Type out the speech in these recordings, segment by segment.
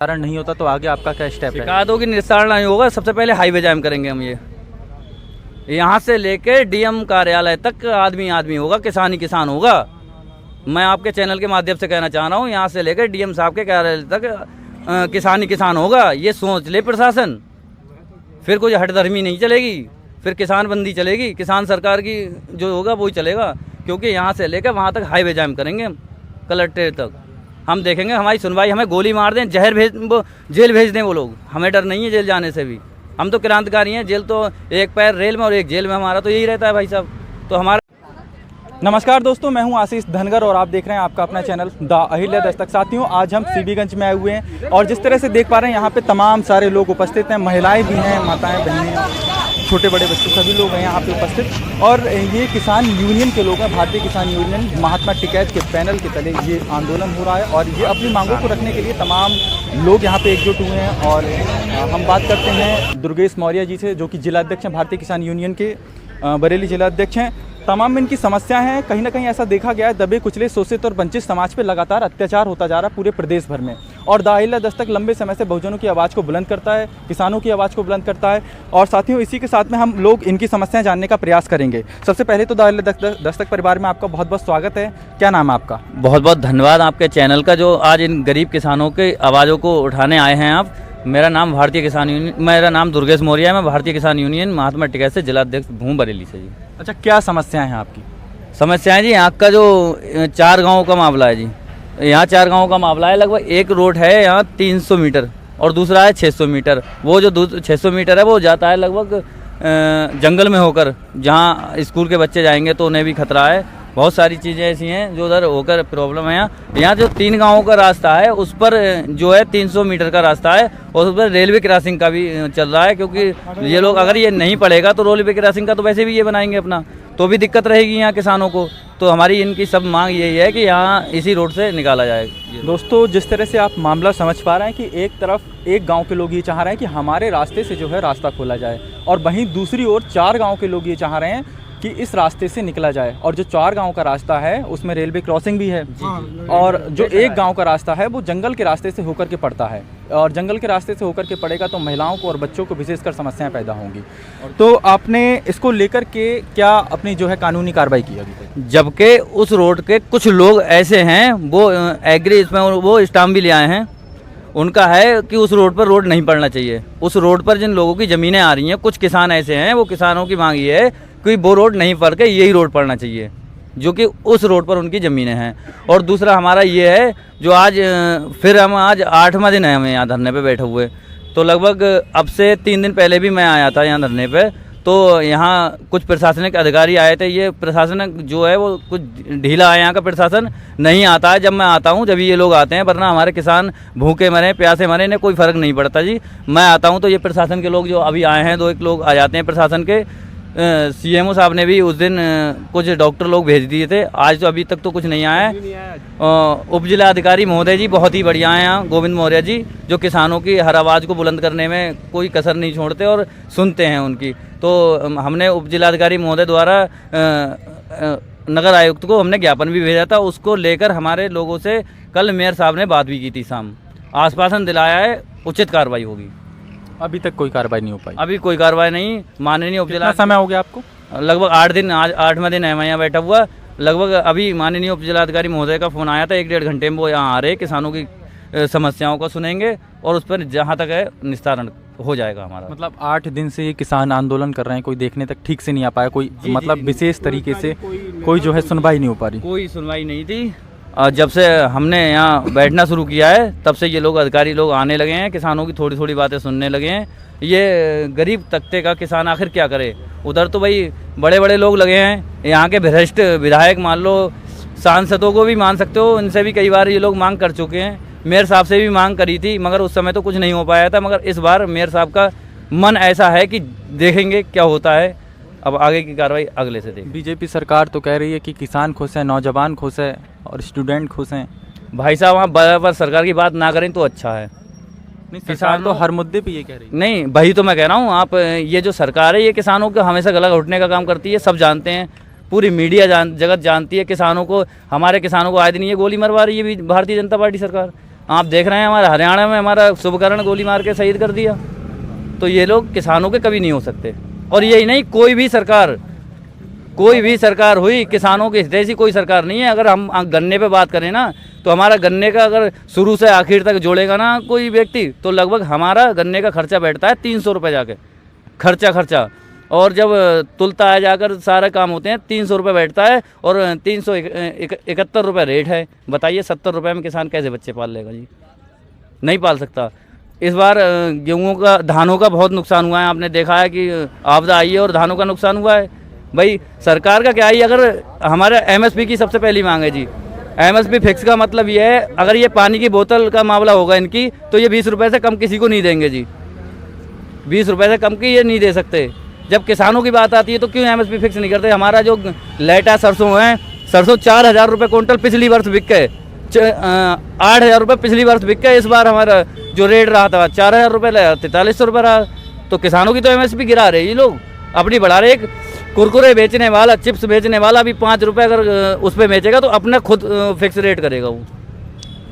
निस्तारण नहीं होता तो आगे आपका क्या स्टेप है? शिकायतों की निस्तारण नहीं होगा, सबसे पहले हाईवे जाम करेंगे हम। ये यहाँ से लेके डीएम कार्यालय तक आदमी आदमी होगा, किसान ही किसान होगा। मैं आपके चैनल के माध्यम से कहना चाह रहा हूँ, यहाँ से लेकर डीएम साहब के कार्यालय तक किसान ही किसान होगा। ये सोच ले प्रशासन, फिर कोई हठधर्मी नहीं चलेगी, फिर किसान बंदी चलेगी। किसान सरकार की जो होगा वही चलेगा, क्योंकि यहाँ से लेकर वहाँ तक हाईवे जाम करेंगे हम, कलेक्ट्रेट तक। हम देखेंगे हमारी सुनवाई, हमें गोली मार दें, जहर भेज, वो जेल भेज दें वो लोग, हमें डर नहीं है जेल जाने से भी। हम तो क्रांतिकारी हैं, जेल तो एक पैर रेल में और एक जेल में, हमारा तो यही रहता है भाई साहब। तो हमारा नमस्कार दोस्तों, मैं हूं आशीष धनगर और आप देख रहे हैं आपका अपना चैनल द अहिल्या दस्तक। साथियों, आज हम सीबीगंज में आए हुए हैं और जिस तरह से देख पा रहे हैं यहाँ पे तमाम सारे लोग उपस्थित हैं, महिलाएं भी हैं, माताएं, बहनें, छोटे बड़े बच्चे सभी लोग हैं यहाँ पे उपस्थित। और ये किसान यूनियन के लोग हैं, भारतीय किसान यूनियन महात्मा टिकैत के पैनल के तले ये आंदोलन हो रहा है और ये अपनी मांगों को रखने के लिए तमाम लोग यहाँ पे एकजुट हुए हैं। और हम बात करते हैं दुर्गेश मौर्य जी से, जो कि जिलाध्यक्ष हैं भारतीय किसान यूनियन के, बरेली जिलाध्यक्ष हैं। तमाम इनकी समस्या है, कहीं ना कहीं ऐसा देखा गया है दबे कुचले शोषित और वंचित समाज पे लगातार अत्याचार होता जा रहा है पूरे प्रदेश भर में। और द अहिल्या दस्तक लंबे समय से बहुजनों की आवाज़ को बुलंद करता है, किसानों की आवाज़ को बुलंद करता है। और साथियों, इसी के साथ में हम लोग इनकी समस्याएं जानने का प्रयास करेंगे। सबसे पहले तो द अहिल्या दस्तक परिवार में आपका बहुत बहुत स्वागत है। क्या नाम है आपका? बहुत बहुत धन्यवाद आपके चैनल का, जो आज इन गरीब किसानों के आवाज़ों को उठाने आए हैं आप। मेरा नाम भारतीय किसान यूनियन, मेरा नाम दुर्गेश मौर्य है। मैं भारतीय किसान यूनियन महात्मा टिकैत से जिलाध्यक्ष हूँ, बरेली से जी। अच्छा, क्या समस्याएं हैं आपकी? समस्याएं जी, यहाँ का जो 4 गाँव का मामला है जी, यहाँ 4 गाँव का मामला है। लगभग एक रोड है यहाँ 300 मीटर और दूसरा है 600 मीटर। वो जो 600 मीटर है वो जाता है लगभग जंगल में होकर, जहाँ स्कूल के बच्चे जाएंगे तो उन्हें भी खतरा है। बहुत सारी चीज़ें ऐसी हैं जो उधर होकर प्रॉब्लम है। यहाँ जो 3 गाँवों का रास्ता है उस पर जो है 300 मीटर का रास्ता है और उस पर रेलवे क्रॉसिंग का भी चल रहा है, क्योंकि ये लोग अगर ये नहीं पड़ेगा तो रेलवे क्रॉसिंग का तो वैसे भी ये बनाएंगे अपना, तो भी दिक्कत रहेगी यहाँ किसानों को। तो हमारी इनकी सब मांग यही है कि यहाँ इसी रोड से निकाला जाए। दोस्तों, जिस तरह से आप मामला समझ पा रहे हैं कि एक तरफ एक गांव के लोग ये चाह रहे हैं कि हमारे रास्ते से जो है रास्ता खोला जाए, और वहीं दूसरी ओर 4 गांव के लोग ये चाह रहे हैं कि इस रास्ते से निकला जाए। और जो 4 गांव का रास्ता है उसमें रेलवे क्रॉसिंग भी है, और जो एक गांव का रास्ता है वो जंगल के रास्ते से होकर के पड़ता है, और जंगल के रास्ते से होकर के पड़ेगा तो महिलाओं को और बच्चों को विशेषकर समस्याएं पैदा होंगी। तो आपने इसको लेकर के क्या अपनी जो है कानूनी कार्रवाई की अभी तक? जबकि उस रोड के कुछ लोग ऐसे हैं, वो एग्री इसमें वो स्टाम्प भी ले आए हैं, उनका है कि उस रोड पर रोड नहीं पड़ना चाहिए। उस रोड पर जिन लोगों की ज़मीनें आ रही हैं, कुछ किसान ऐसे हैं, वो किसानों की मांग ये है कि वो रोड नहीं पड़ के यही रोड पड़ना चाहिए, जो कि उस रोड पर उनकी ज़मीनें हैं। और दूसरा हमारा ये है, जो आज फिर हम आज 8वां दिन है हमें यहाँ धरने पे बैठे हुए। तो लगभग अब से 3 दिन पहले भी मैं आया था यहाँ धरने पे, तो यहाँ कुछ प्रशासनिक अधिकारी आए थे। ये प्रशासन जो है वो कुछ ढीला है, यहाँ का प्रशासन नहीं आता है जब मैं आता हूँ, जब ये लोग आते हैं, वरना हमारे किसान भूखे मरे प्यासे मरे इन्हें कोई फ़र्क नहीं पड़ता जी। मैं आता हूँ तो ये प्रशासन के लोग जो अभी आए हैं, 2-1 लोग आ जाते हैं प्रशासन के। सीएमओ साहब ने भी उस दिन कुछ डॉक्टर लोग भेज दिए थे, आज तो अभी तक तो कुछ नहीं आया है। उप जिला अधिकारी महोदय जी बहुत ही बढ़िया हैं यहाँ, गोविंद मौर्य जी, जो किसानों की हर आवाज़ को बुलंद करने में कोई कसर नहीं छोड़ते और सुनते हैं उनकी। तो हमने उप जिलाधिकारी महोदय द्वारा नगर आयुक्त को हमने ज्ञापन भी भेजा था, उसको लेकर हमारे लोगों से कल मेयर साहब ने बात भी की थी शाम, आश्वासन दिलाया है उचित कार्रवाई होगी। अभी तक कोई कार्रवाई नहीं हो पाई? अभी कोई कार्रवाई नहीं। माननीय उपजिला, समय हो गया आपको? लगभग 8 दिन, आज 8वां दिन है मैं यहाँ बैठा हुआ। लगभग अभी माननीय उपजिलाधिकारी महोदय का फ़ोन आया था, 1-1.5 घंटे में वो यहाँ आ रहे, किसानों की समस्याओं को सुनेंगे और उस पर जहाँ तक है निस्तारण हो जाएगा हमारा। मतलब 8 दिन से ये किसान आंदोलन कर रहे हैं, कोई देखने तक ठीक से नहीं आ पाया, कोई मतलब विशेष तरीके से कोई जो है सुनवाई नहीं हो पा रही? कोई सुनवाई नहीं थी। जब से हमने यहाँ बैठना शुरू किया है तब से ये लोग अधिकारी लोग आने लगे हैं, किसानों की थोड़ी थोड़ी बातें सुनने लगे हैं। ये गरीब तबके का किसान आखिर क्या करे? उधर तो भाई बड़े बड़े लोग लगे हैं, यहाँ के भ्रष्ट विधायक मान लो, सांसदों को भी मान सकते हो, इनसे भी कई बार ये लोग मांग कर चुके हैं। मेयर साहब से भी मांग करी थी, मगर उस समय तो कुछ नहीं हो पाया था। मगर इस बार मेयर साहब का मन ऐसा है कि देखेंगे क्या होता है, अब आगे की कार्रवाई अगले से देखें। बीजेपी सरकार तो कह रही है कि किसान खुश हैं, नौजवान खुश है और स्टूडेंट खुश हैं। भाई साहब, वहाँ बराबर सरकार की बात ना करें तो अच्छा है। नहीं, सरकार तो हर मुद्दे पे ये कह रही है। नहीं, वही तो मैं कह रहा हूँ। आप ये जो सरकार है ये किसानों को हमेशा गला घोटने का काम करती है, सब जानते हैं, पूरी मीडिया जगत जानती है। किसानों को, हमारे किसानों को आए दिन ये गोली मरवा रही है भारतीय जनता पार्टी सरकार। आप देख रहे हैं हमारे हरियाणा में हमारा शुभकरण गोली मार के शहीद कर दिया। तो ये लोग किसानों के कभी नहीं हो सकते। और यही नहीं, कोई भी सरकार हुई, किसानों के हितैषी कोई सरकार नहीं है। अगर हम गन्ने पे बात करें ना, तो हमारा गन्ने का अगर शुरू से आखिर तक जोड़ेगा ना कोई व्यक्ति, तो लगभग हमारा गन्ने का खर्चा बैठता है 300 रुपये जाके खर्चा। और जब तुलता है जाकर सारे काम होते हैं 300 रुपये बैठता है और 371 रुपये रेट है। बताइए 70 रुपये में किसान कैसे बच्चे पाल लेगा जी? नहीं पाल सकता। इस बार गेहूँ का, धानों का बहुत नुकसान हुआ है। आपने देखा है कि आपदा आई है और धानों का नुकसान हुआ है। भाई सरकार का क्या ही, अगर हमारे एमएसपी की सबसे पहली मांग है जी। एमएसपी फिक्स का मतलब ये है, अगर ये पानी की बोतल का मामला होगा इनकी, तो ये 20 रुपये से कम किसी को नहीं देंगे जी। 20 रुपये से कम की ये नहीं दे सकते। जब किसानों की बात आती है तो क्यों एमएसपी फिक्स नहीं करते? हमारा जो लेटा सरसों है, सरसों 4000 रुपये कुंटल पिछली वर्ष बिक गए, 8000 रुपये पिछली वर्ष बिक गए। इस बार हमारा जो रेट रहा था 4000 रुपये, 4300 रुपये रहा। तो किसानों की तो एमएसपी गिरा रहे ये लोग, अपनी बढ़ा रहे। एक कुरकुरे बेचने वाला, चिप्स बेचने वाला भी 5 रुपये अगर उस पर बेचेगा तो अपना खुद फिक्स रेट करेगा। वो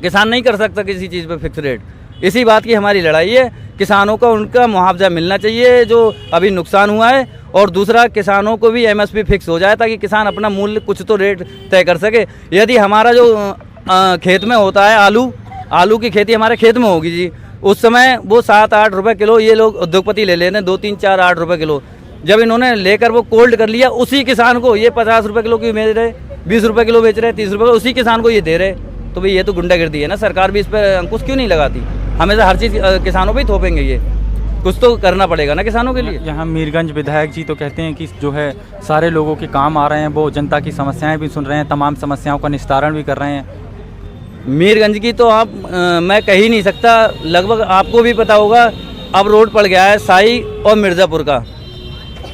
किसान नहीं कर सकता किसी चीज़ पे फिक्स रेट। इसी बात की हमारी लड़ाई है। किसानों को उनका मुआवजा मिलना चाहिए जो अभी नुकसान हुआ है, और दूसरा किसानों को भी एमएसपी फिक्स हो जाए ताकि किसान अपना मूल्य कुछ तो रेट तय कर सके। यदि हमारा जो खेत में होता है आलू की खेती हमारे खेत में होगी जी, उस समय वो 7-8 रुपये किलो ये लोग उद्योगपति ले लेते हैं, 2-3-4-8 रुपये किलो। जब इन्होंने लेकर वो कोल्ड कर लिया, उसी किसान को ये 50 रुपये किलो की बेच रहे, 20 रुपये किलो बेच रहे, 30 रुपये, उसी किसान को ये दे रहे। तो भाई ये तो गुंडागर्दी है ना। सरकार भी इस पर अंकुश क्यों नहीं लगाती? हमेशा हर चीज़ किसानों पे ही थोपेंगे, ये कुछ तो करना पड़ेगा ना किसानों के लिए। यहाँ मीरगंज विधायक जी तो कहते हैं कि जो है सारे लोगों के काम आ रहे हैं, वो जनता की समस्याएं भी सुन रहे हैं, तमाम समस्याओं का निस्तारण भी कर रहे हैं। मीरगंज की तो आप मैं कह ही नहीं सकता। लगभग आपको भी पता होगा, अब रोड पड़ गया है साई और मिर्ज़ापुर का।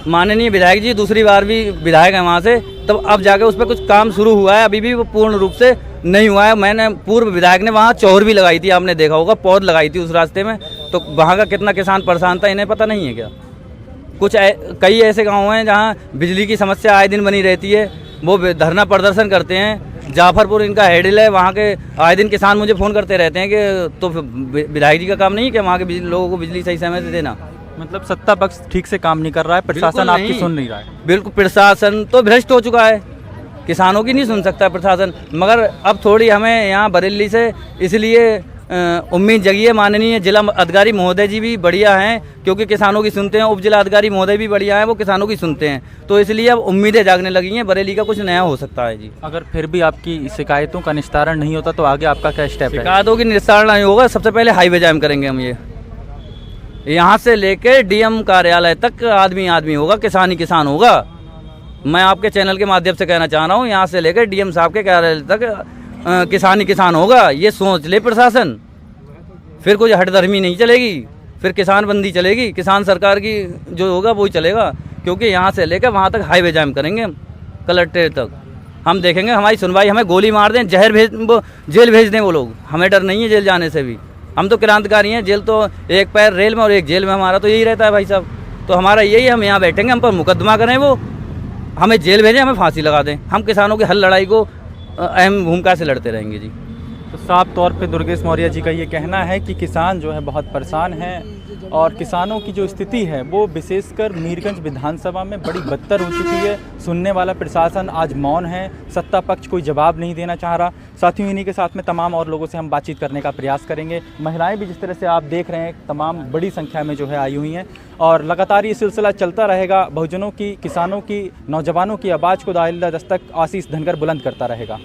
माननीय विधायक जी दूसरी बार भी विधायक है वहाँ से, तब अब जाके उस पर कुछ काम शुरू हुआ है। अभी भी वो पूर्ण रूप से नहीं हुआ है। मैंने पूर्व विधायक ने वहाँ चौर भी लगाई थी, आपने देखा होगा, पौध लगाई थी उस रास्ते में। तो वहाँ का कितना किसान परेशान था, इन्हें पता नहीं है क्या? कुछ कई ऐसे गाँव हैं जहाँ बिजली की समस्या आए दिन बनी रहती है, वो धरना प्रदर्शन करते हैं। जाफरपुर इनका हेडिल है, वहाँ के आए दिन किसान मुझे फ़ोन करते रहते हैं कि तो विधायक जी का काम नहीं है कि वहाँ के लोगों को बिजली सही समय से देना। मतलब सत्ता पक्ष ठीक से काम नहीं कर रहा है, प्रशासन आपकी सुन नहीं रहा है। बिल्कुल, प्रशासन तो भ्रष्ट हो चुका है, किसानों की नहीं सुन सकता प्रशासन। मगर अब थोड़ी हमें यहाँ बरेली से इसलिए उम्मीद जगी है। माननीय जिला अधिकारी महोदय जी भी बढ़िया हैं, क्योंकि किसानों की सुनते हैं। उप जिला अधिकारी महोदय भी बढ़िया हैं, वो किसानों की सुनते हैं। तो इसलिए अब उम्मीदें जागने लगी हैं, बरेली का कुछ नया हो सकता है जी। अगर फिर भी आपकी शिकायतों का निस्तारण नहीं होता तो आगे आपका क्या स्टेप है? शिकायतों की निस्तारण नहीं होगा, सबसे पहले हाईवे जाम करेंगे हम। ये यहाँ से लेके डीएम कार्यालय तक आदमी होगा, किसान ही किसान होगा। मैं आपके चैनल के माध्यम से कहना चाह रहा हूँ, यहाँ से लेकर डीएम साहब के कार्यालय तक किसान ही किसान होगा। ये सोच ले प्रशासन, फिर कुछ हठधर्मी नहीं चलेगी, फिर किसान बंदी चलेगी। किसान सरकार की जो होगा वही चलेगा, क्योंकि यहाँ से लेकर वहाँ तक हाईवे जाम करेंगे हम, कलेक्ट्रेट तक। हम देखेंगे हमारी सुनवाई, हमें गोली मार दें, जेल भेज दें वो लोग, हमें डर नहीं है जेल जाने से भी। हम तो क्रांतिकारी हैं, जेल तो एक पैर रेल में और एक जेल में, हमारा तो यही रहता है भाई साहब। तो हमारा यही, हम यहाँ बैठेंगे, हम पर मुकदमा करें, वो हमें जेल भेजें, हमें फांसी लगा दें। हम किसानों की हर लड़ाई को अहम भूमिका से लड़ते रहेंगे जी। तो साफ तौर पे दुर्गेश मौर्य जी का ये कहना है कि किसान जो है बहुत परेशान हैं, और किसानों की जो स्थिति है वो विशेषकर मीरगंज विधानसभा में बड़ी बदतर हो चुकी है। सुनने वाला प्रशासन आज मौन है, सत्ता पक्ष कोई जवाब नहीं देना चाह रहा। साथियों, इन्हीं के साथ में तमाम और लोगों से हम बातचीत करने का प्रयास करेंगे। महिलाएं भी जिस तरह से आप देख रहे हैं तमाम बड़ी संख्या में जो है आई हुई हैं, और लगातार ये सिलसिला चलता रहेगा। बहुजनों की, किसानों की, नौजवानों की आवाज़ को दा अहिल्या दस्तक आशीष धनगर बुलंद करता रहेगा।